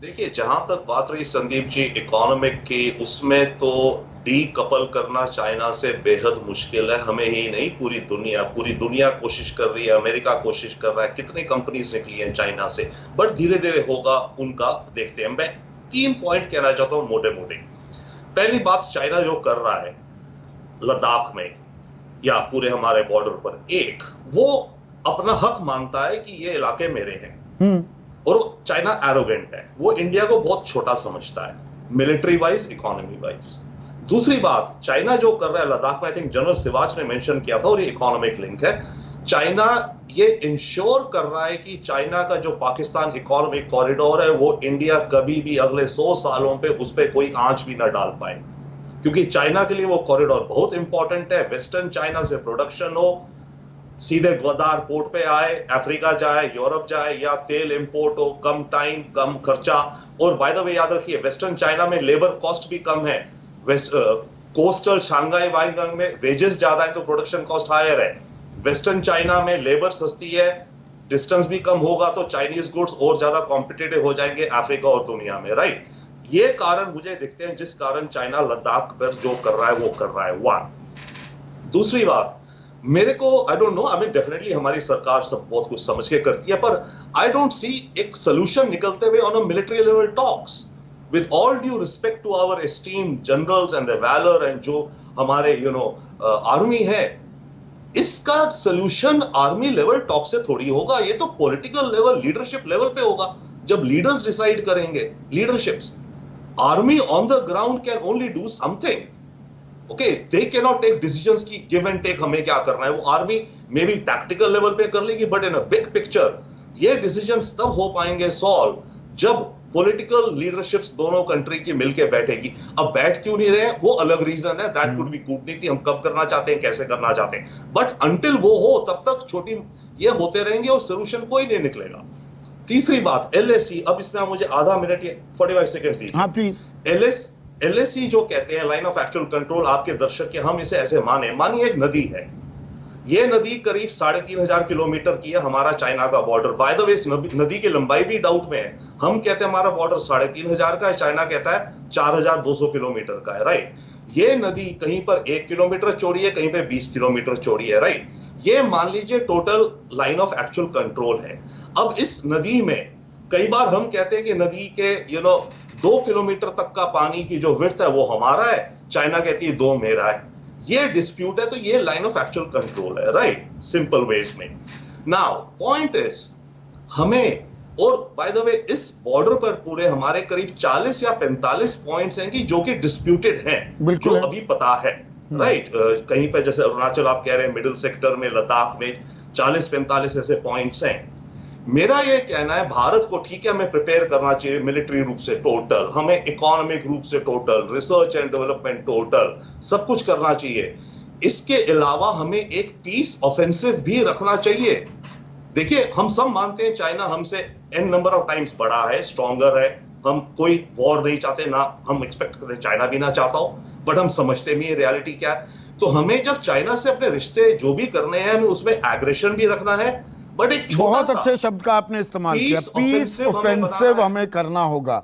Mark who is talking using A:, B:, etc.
A: देखिए, जहां तक बात रही संदीप जी इकोनॉमिक की, उसमें तो डी कपल करना चाइना से बेहद मुश्किल है। हमें ही नहीं, पूरी दुनिया कोशिश कर रही है, अमेरिका कोशिश कर रहा है, कितनी कंपनीज निकली हैं चाइना से। बट धीरे धीरे होगा उनका, देखते हैं। मैं 3 पॉइंट कहना चाहता हूं मोटे मोटे। पहली बात, चाइना जो कर रहा है लद्दाख में या पूरे हमारे बॉर्डर पर, एक वो अपना हक मानता है कि ये इलाके मेरे हैं। और चाइना एरोगेंट है, वो इंडिया को बहुत छोटा समझता है, मिलिट्री वाइज, इकोनॉमी वाइज। दूसरी बात, चाइना जो कर रहा है लद्दाख में, आई थिंक जनरल सिवाच ने मेंशन किया था, और ये इकोनॉमिक लिंक है। चाइना ये इंश्योर कर रहा है कि चाइना का जो पाकिस्तान इकोनॉमिक कॉरिडोर है, वो इंडिया कभी भी अगले 100 सालों पे उस पर कोई आंच भी ना डाल पाए, क्योंकि चाइना के लिए वो कॉरिडोर बहुत इंपॉर्टेंट है। वेस्टर्न चाइना से प्रोडक्शन हो, सीधे ग्वादार पोर्ट पे आए, अफ्रीका जाए, यूरोप जाए, या तेल इंपोर्ट हो, कम टाइम कम खर्चा। और बाय द वे याद रखिए, वेस्टर्न चाइना में लेबर कॉस्ट भी कम है। कोस्टल शंघाई वाइंगंग में वेजेस ज्यादा है तो प्रोडक्शन कॉस्ट हायर है। वेस्टर्न चाइना में लेबर सस्ती है, डिस्टेंस भी कम होगा, तो चाइनीज गुड्स और ज्यादा कॉम्पिटिटिव हो जाएंगे अफ्रीका और दुनिया में, राइट। ये कारण मुझे दिखते हैं जिस कारण चाइना लद्दाख पर जो कर रहा है वो कर रहा है। वन, दूसरी बात, मेरे को I don't know, I mean definitely हमारी सरकार सब बहुत कुछ समझ के करती है, पर आई डोंट सी एक सोल्यूशन निकलते हुए on a military level talks. With all due respect to our esteemed generals and the valour, and जो हमारे आर्मी है, इसका सोल्यूशन आर्मी लेवल टॉक से थोड़ी होगा। ये तो पॉलिटिकल लेवल, लीडरशिप लेवल पे होगा, जब लीडर्स डिसाइड करेंगे। Leaderships, army on the ground can only do something. Okay, they can not take decisions की गिव एंड टेक, हमें क्या करना है। वो army may be tactical level पे कर लेगी, but in a big picture ये डिसीजंस तब हो पाएंगे सॉल्व जब पॉलिटिकल लीडरशिप्स दोनों कंट्री की मिलके बैठेगी। अब बैठ क्यों नहीं रहे, वो अलग रीजन है, दैट कुड बी कूटनीति, हम कब करना चाहते हैं, कैसे करना चाहते हैं। बट अंटिल वो हो, तब तक छोटी ये होते रहेंगे और सोल्यूशन कोई नहीं निकलेगा। तीसरी बात, एलएसी। अब इसमें मुझे आधा मिनट या 45 सेकेंड दीजिए।
B: हाँ प्लीज।
A: एलएसी जो कहते हैं, लाइन ऑफ एक्चुअल कंट्रोल, आपके दर्शक के हम इसे ऐसे मानिए एक नदी है। ये नदी करीब 3,500 किलोमीटर की है, हमारा चाइना का बॉर्डर। बाय द वे, इस नदी की लंबाई भी डाउट में है। हम कहते हैं हमारा बॉर्डर 3,500 का है, चाइना कहता है 4,200 किलोमीटर का है, राइट। ये नदी कहीं पर 1 किलोमीटर चौड़ी है, कहीं पर 20 किलोमीटर चौड़ी है, राइट। ये मान लीजिए total line of actual control है। अब इस नदी में कई बार हम कहते हैं कि नदी के 2 किलोमीटर तक का पानी की जो विड्थ है वो हमारा है, चाइना कहती है 2 मेरा है। ये डिस्प्यूट है, तो ये लाइन ऑफ एक्चुअल कंट्रोल है, राइट, सिंपल वेज में। नाउ पॉइंट इज, हमें, और बाय द वे इस बॉर्डर पर पूरे हमारे करीब 40 या 45 पॉइंट्स हैं कि जो कि डिस्प्यूटेड हैं, जो अभी पता है, राइट। कहीं पर जैसे अरुणाचल आप कह रहे हैं, मिडिल सेक्टर में, लद्दाख में 40-45 ऐसे पॉइंट्स हैं। मेरा ये कहना है, भारत को ठीक है, हमें प्रिपेयर करना चाहिए मिलिट्री रूप से टोटल, हमें इकोनॉमिक रूप से total, research and development total, सब कुछ करना चाहिए। इसके अलावा हमें एक पीस ऑफेंसिव भी रखना चाहिए। देखिए, हम सब मानते हैं चाइना हमसे एन नंबर ऑफ टाइम्स बड़ा है, स्ट्रॉन्गर है, हम कोई वॉर नहीं चाहते, ना हम एक्सपेक्ट करते, चाइना भी ना चाहता हो, बट हम समझते भी रियलिटी क्या है। तो हमें जब चाइना से अपने रिश्ते जो भी करने हैं, हमें उसमें एग्रेशन भी रखना है, बट एक
B: बहुत अच्छे शब्द का आपने इस्तेमाल किया, पीस ऑफेंसिव हमें करना होगा।